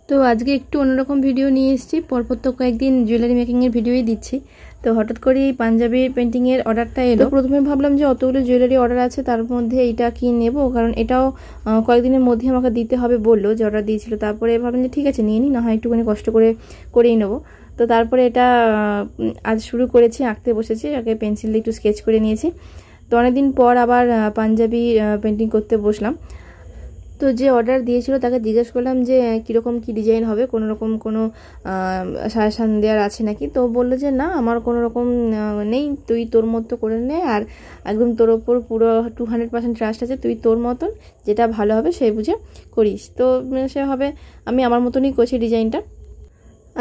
তো আজকে একটু অন্যরকম ভিডিও নিয়ে এসেছি। পরপর তো কয়েকদিন জুয়েলারি মেকিংয়ের ভিডিওই দিচ্ছি। তো হঠাৎ করে এই পাঞ্জাবি পেন্টিংয়ের অর্ডারটা এলো। প্রথমে ভাবলাম যে অতগুলো জুয়েলারি অর্ডার আছে, তার মধ্যে এইটা কি নেব, কারণ এটাও কয়েকদিনের মধ্যে আমাকে দিতে হবে বললো যে অর্ডার দিয়েছিল। তারপরে ভাবলাম যে ঠিক আছে নিয়ে নিই, না হয় একটুখানি কষ্ট করেই নেবো। তো তারপরে এটা আজ শুরু করেছি, আঁকতে বসেছি। আগে পেন্সিল দিয়ে একটু স্কেচ করে নিয়েছি। তো অনেকদিন পর আবার পাঞ্জাবি পেন্টিং করতে বসলাম। তো যে অর্ডার দিয়েছিল তাকে জিজ্ঞেস করলাম যে কীরকম কী ডিজাইন হবে, কোনো রকম কোনো সাজেশান দেওয়ার আছে নাকি। তো বললো যে না, আমার কোনো রকম নেই, তুই তোর মতো করে নে, আর একদম তোর ওপর পুরো 200% ট্রাস্ট আছে, তুই তোর মতন যেটা ভালো হবে সেই বুঝে করিস। তো সে হবে, আমি আমার মতনই করছি ডিজাইনটা।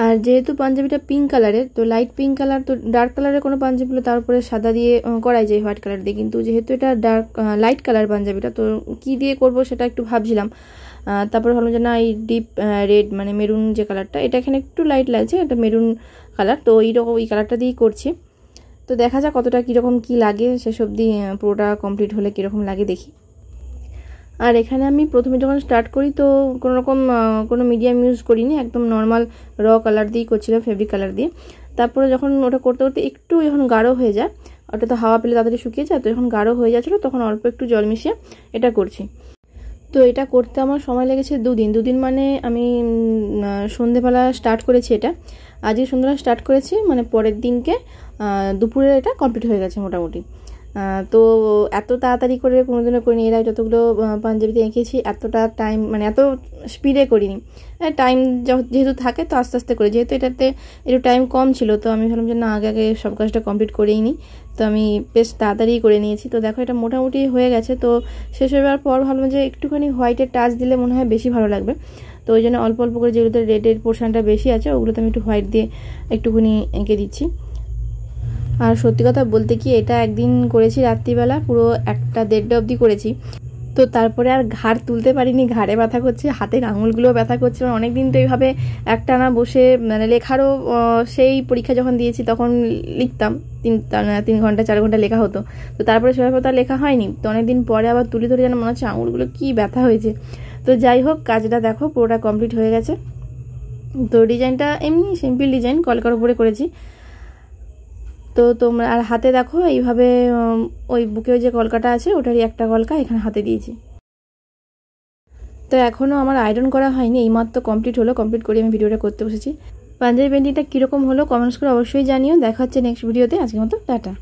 আর যেহেতু পাঞ্জাবিটা পিঙ্ক কালারের, তো লাইট পিঙ্ক কালার, তো ডার্ক কালারের কোনো পাঞ্জাবি হলে তার উপরে সাদা দিয়ে করাই যায়, হোয়াইট কালার দিয়ে। কিন্তু যেহেতু এটা লাইট কালার পাঞ্জাবিটা, তো কি দিয়ে করব সেটা একটু ভাবছিলাম। তারপরে ভাবলাম যে না, এই ডিপ রেড মানে মেরুন যে কালারটা, এটা এখানে একটু লাইট লাগছে, এটা মেরুন কালার, তো এই কালারটা দিয়েই করছি। তো দেখা যাক কতটা কীরকম কী লাগে, সেসব দিয়ে পুরোটা কমপ্লিট হলে কীরকম লাগে দেখি। আর এখানে আমি প্রথমে যখন স্টার্ট করি তো কোনো রকম কোনো মিডিয়াম ইউজ করিনি, একদম নর্মাল র কালার দিয়েই করছিলাম, ফেব্রিক কালার দিয়ে। তারপরে যখন ওটা করতে করতে একটু যখন গাঢ় হয়ে যায়, ওটা তো হাওয়া পেলে তাড়াতাড়ি শুকিয়ে যায়, তো যখন গাঢ় হয়ে যাচ্ছিলো তখন অল্প একটু জল মিশিয়ে এটা করছি। তো এটা করতে আমার সময় লেগেছে দুদিন মানে আমি সন্ধেবেলা স্টার্ট করেছি এটা, আজকে সন্ধ্যাবেলা স্টার্ট করেছি, মানে পরের দিনকে দুপুরে এটা কমপ্লিট হয়ে গেছে মোটামুটি। তো এত তাড়াতাড়ি করে কোনোদিনও করিনি, এরা যতগুলো পাঞ্জাবিতে এঁকেছি এতটা টাইম মানে এত স্পিডে করিনি। টাইম যেহেতু থাকে তো আস্তে আস্তে করি, যেহেতু এটাতে একটু টাইম কম ছিল, তো আমি ভাবলাম যে না, আগে সব কাজটা কমপ্লিট করেই নিই। তো আমি বেশ তাড়াতাড়ি করে নিয়েছি। তো দেখো এটা মোটামুটি হয়ে গেছে। তো শেষ হয়ে যাওয়ার পর ভাবলাম যে একটুখানি হোয়াইটের টাচ দিলে মনে হয় বেশি ভালো লাগবে। তো ওই জন্য অল্প অল্প করে যেগুলোতে রেডের পোর্শনটা বেশি আছে ওগুলোতে আমি একটু হোয়াইট দিয়ে একটুখানি এঁকে দিচ্ছি। আর সত্যি কথা বলতে কি, এটা একদিন করেছি রাত্রিবেলা, পুরো 1-1:30 অবধি করেছি। তো তারপরে আর ঘাড় তুলতে পারিনি, ঘাড়ে ব্যথা করছে, হাতের আঙুলগুলোও ব্যথা করছে। অনেকদিন তো এইভাবে একটানা বসে মানে লেখারও, সেই পরীক্ষা যখন দিয়েছি তখন লিখতাম 3 ঘন্টা 4 ঘন্টা লেখা হতো। তো তারপরে সেভাবে তো লেখা হয়নি। তো অনেকদিন পরে আবার তুলি ধরে যেন মনে হচ্ছে আঙুলগুলো কি ব্যথা হয়েছে। তো যাই হোক, কাজটা দেখো পুরোটা কমপ্লিট হয়ে গেছে। তো ডিজাইনটা এমনি সিম্পল ডিজাইন, কলকার উপরে করেছি। তো তোমরা আর হাতে দেখো এইভাবে ওই বুকে যে কলকাটা আছে ওটারই একটা কলকা এখানে হাতে দিয়েছি। তো এখনও আমার আয়রন করা হয়নি, এইমাত্র কমপ্লিট হলো, কমপ্লিট করে আমি ভিডিওটা করতে বসেছি। পাঞ্জাবি পেন্টিংটা কীরকম হলো কমেন্টস করে অবশ্যই জানিও। দেখা হচ্ছে নেক্সট ভিডিওতে। আজকের মতো টাটা।